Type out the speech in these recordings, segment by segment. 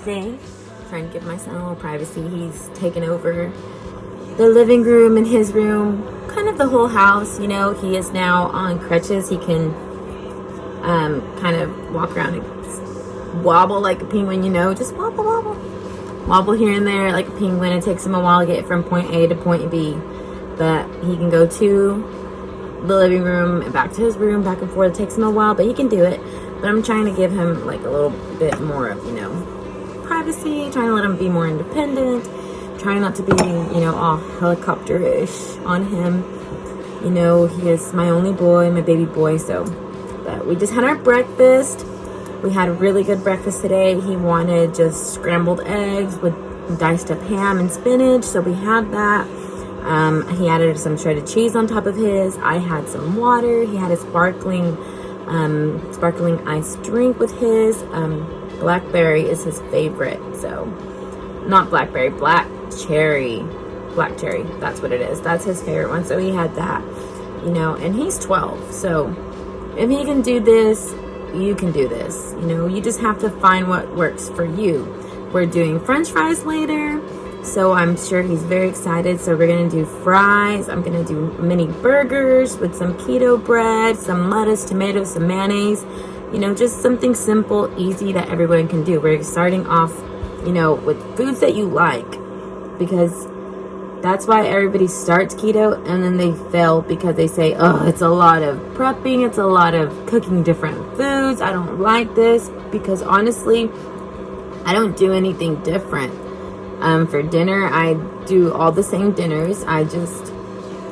today. Trying to give my son a little privacy. He's taken over the living room and his room, kind of the whole house. You know, he is now on crutches. He can kind of walk around and wobble like a penguin, you know, just wobble, wobble. Wobble here and there like a penguin. It takes him a while to get from point A to point B. But he can go to the living room and back to his room, back and forth. It takes him a while, but he can do it. But I'm trying to give him like a little bit more of, you know, privacy, trying to let him be more independent, trying not to be, you know, all helicopter-ish on him. You know, he is my only boy, my baby boy, so. But we just had our breakfast. We had a really good breakfast today. He wanted just scrambled eggs with diced up ham and spinach, so we had that. He added some shredded cheese on top of his. I had some water. He had a sparkling iced drink with his. Blackberry is his favorite, so not blackberry, black cherry, that's what it is. That's his favorite one, so he had that, you know. And he's 12, so if he can do this, you can do this. You know, you just have to find what works for you. We're doing French fries later, so I'm sure he's very excited. So we're gonna do fries. I'm gonna do mini burgers with some keto bread, some lettuce, tomatoes, some mayonnaise. You know, just something simple, easy that everyone can do. We're starting off, you know, with foods that you like, because that's why everybody starts keto and then they fail, because they say, oh, it's a lot of prepping, it's a lot of cooking different foods, I don't like this. Because honestly, I don't do anything different. For dinner, I do all the same dinners. I just,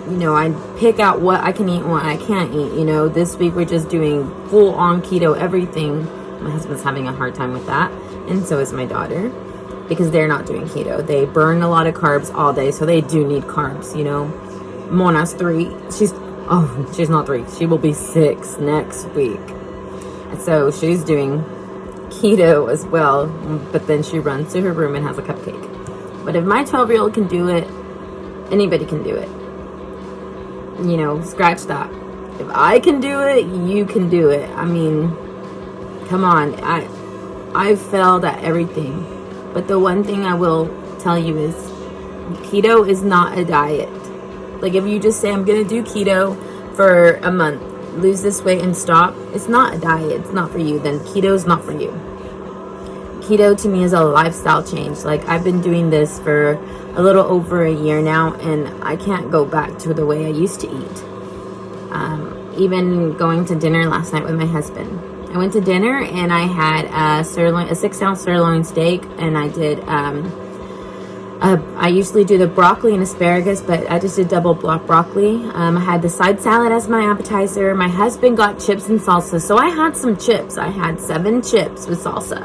you know, I pick out what I can eat and what I can't eat. You know, this week we're just doing full on keto everything. My husband's having a hard time with that, and so is my daughter, because they're not doing keto. They burn a lot of carbs all day, so they do need carbs, you know. Mona's 3. She's not 3. She will be 6 next week. So she's doing keto as well, but then she runs to her room and has a cupcake. But if my 12-year-old can do it, anybody can do it. You know, scratch that. If I can do it, you can do it. I mean, come on. I've failed at everything. But the one thing I will tell you is keto is not a diet. Like, if you just say, I'm going to do keto for a month, lose this weight and stop, it's not a diet. It's not for you. Then keto is not for you. Keto to me is a lifestyle change. Like, I've been doing this for a little over a year now, and I can't go back to the way I used to eat. Even going to dinner last night with my husband. I went to dinner and I had a 6-ounce sirloin steak, and I did, I usually do the broccoli and asparagus, but I just did double block broccoli. I had the side salad as my appetizer. My husband got chips and salsa, so I had some chips. I had 7 chips with salsa,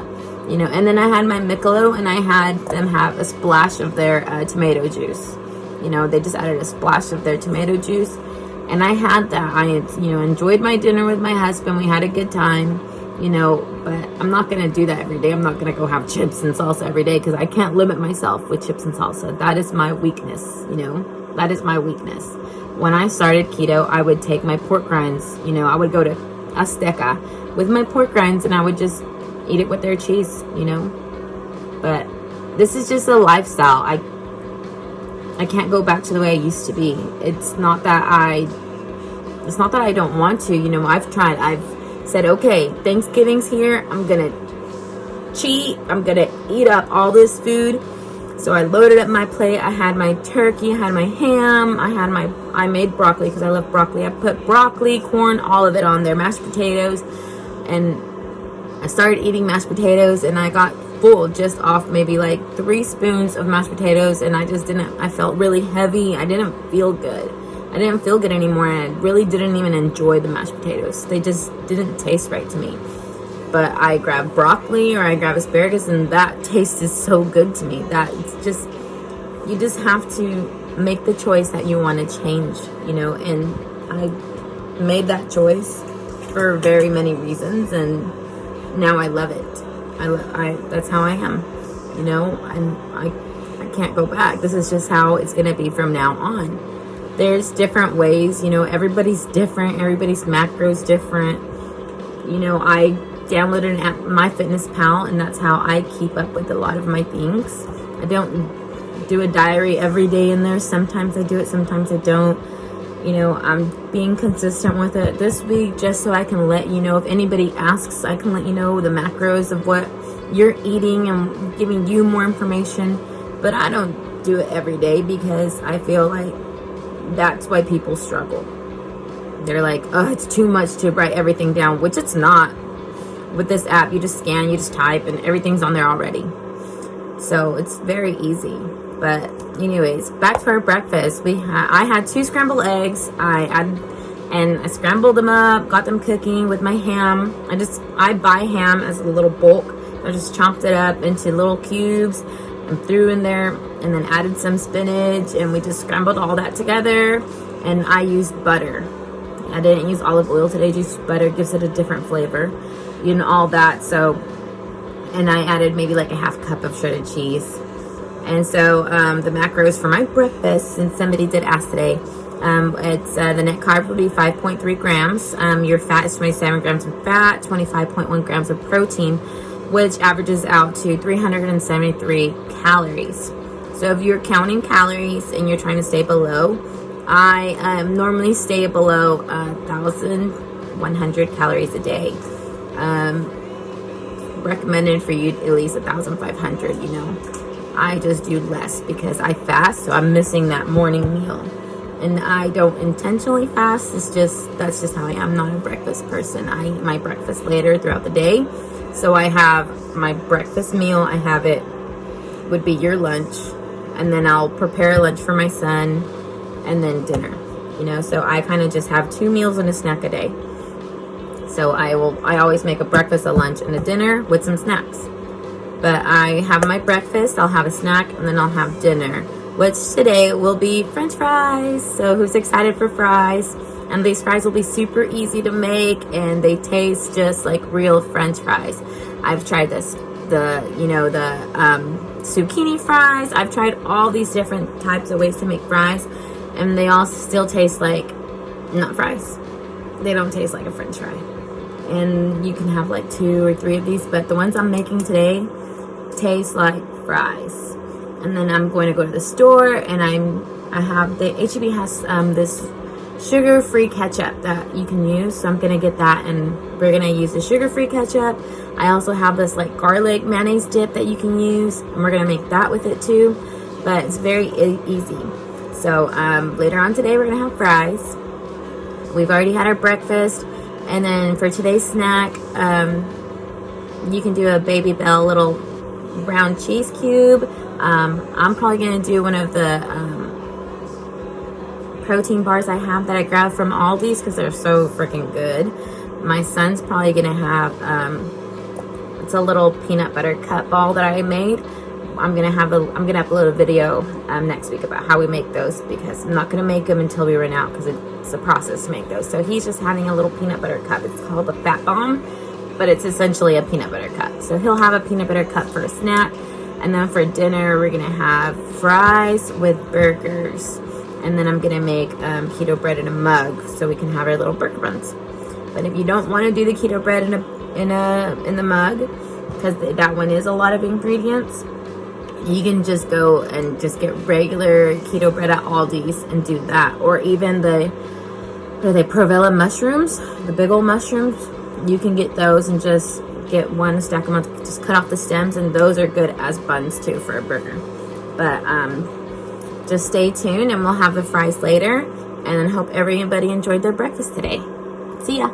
you know, and then I had my Michelob, and I had them have a splash of their tomato juice. You know, they just added a splash of their tomato juice. And I had that. I, you know, enjoyed my dinner with my husband. We had a good time, you know, but I'm not going to do that every day. I'm not going to go have chips and salsa every day, because I can't limit myself with chips and salsa. That is my weakness, you know. That is my weakness. When I started keto, I would take my pork rinds, you know, I would go to Azteca with my pork rinds, and I would just eat it with their cheese, you know. But this is just a lifestyle. I can't go back to the way I used to be. It's not that I don't want to, you know. I've tried. I've said, okay, Thanksgiving's here. I'm going to cheat. I'm going to eat up all this food. So I loaded up my plate. I had my turkey. I had my ham. I made broccoli because I love broccoli. I put broccoli, corn, all of it on there, mashed potatoes. And I started eating mashed potatoes, and I got full just off maybe like 3 spoons of mashed potatoes, and I felt really heavy. I didn't feel good. I didn't feel good anymore, and I really didn't even enjoy the mashed potatoes. They just didn't taste right to me. But I grabbed broccoli or I grabbed asparagus, and that tasted so good to me. That it's just, you just have to make the choice that you want to change, you know. And I made that choice for very many reasons, and now I love it. That's how I am, you know, and I can't go back. This is just how it's going to be from now on. There's different ways, you know, everybody's different. Everybody's macros different. You know, I downloaded an app, MyFitnessPal, and that's how I keep up with a lot of my things. I don't do a diary every day in there. Sometimes I do it, sometimes I don't. You know, I'm being consistent with it this week just so I can let you know. If anybody asks, I can let you know the macros of what you're eating and giving you more information. But I don't do it every day because I feel like that's why people struggle. They're like, oh, it's too much to write everything down, which it's not. With this app, you just scan, you just type, and everything's on there already. So it's very easy. But anyways, back to our breakfast. I had 2 scrambled eggs. I scrambled them up, got them cooking with my ham. I buy ham as a little bulk. I just chopped it up into little cubes and threw in there, and then added some spinach, and we just scrambled all that together. And I used butter. I didn't use olive oil today, just butter. Gives it a different flavor, you know, all that. So, and I added maybe like a half cup of shredded cheese. And so the macros for my breakfast, since somebody did ask today, it's the net carb will be 5.3 grams. Your fat is 27 grams of fat, 25.1 grams of protein, which averages out to 373 calories. So if you're counting calories and you're trying to stay below, I normally stay below 1,100 calories a day. Recommended for you at least 1,500, you know. I just do less because I fast, so I'm missing that morning meal. And I don't intentionally fast. That's just how I am. I'm not a breakfast person. I eat my breakfast later throughout the day. So I have my breakfast meal. I have it, would be your lunch. And then I'll prepare lunch for my son, and then dinner. You know, so I kind of just have 2 meals and a snack a day. So I always make a breakfast, a lunch, and a dinner with some snacks. But I have my breakfast, I'll have a snack, and then I'll have dinner, which today will be French fries. So who's excited for fries? And these fries will be super easy to make, and they taste just like real French fries. I've tried the zucchini fries. I've tried all these different types of ways to make fries, and they all still taste like not fries. They don't taste like a French fry. And you can have like 2 or 3 of these, but the ones I'm making today taste like fries. And then I'm going to go to the store, and I have the HEB has this sugar-free ketchup that you can use, so I'm gonna get that, and we're gonna use the sugar-free ketchup. I also have this like garlic mayonnaise dip that you can use, and we're gonna make that with it too. But it's very easy. So later on today we're gonna have fries. We've already had our breakfast, and then for today's snack, you can do a Baby Bell little brown cheese cube. I'm probably gonna do one of the protein bars I have that I grabbed from Aldi's because they're so freaking good. My son's probably gonna have it's a little peanut butter cup ball that I made. I'm gonna upload a video next week about how we make those, because I'm not gonna make them until we run out, because it's a process to make those. So he's just having a little peanut butter cup. It's called the Fat Bomb, but it's essentially a peanut butter cup. So he'll have a peanut butter cup for a snack, and then for dinner we're gonna have fries with burgers, and then I'm gonna make keto bread in a mug so we can have our little burger buns. But if you don't want to do the keto bread in the mug, because that one is a lot of ingredients, you can just go and just get regular keto bread at Aldi's and do that. Or even the Provella mushrooms, the big old mushrooms, you can get those and just get one, stack them up, just cut off the stems, and those are good as buns too for a burger. But just stay tuned, and we'll have the fries later, and then hope everybody enjoyed their breakfast today. See ya.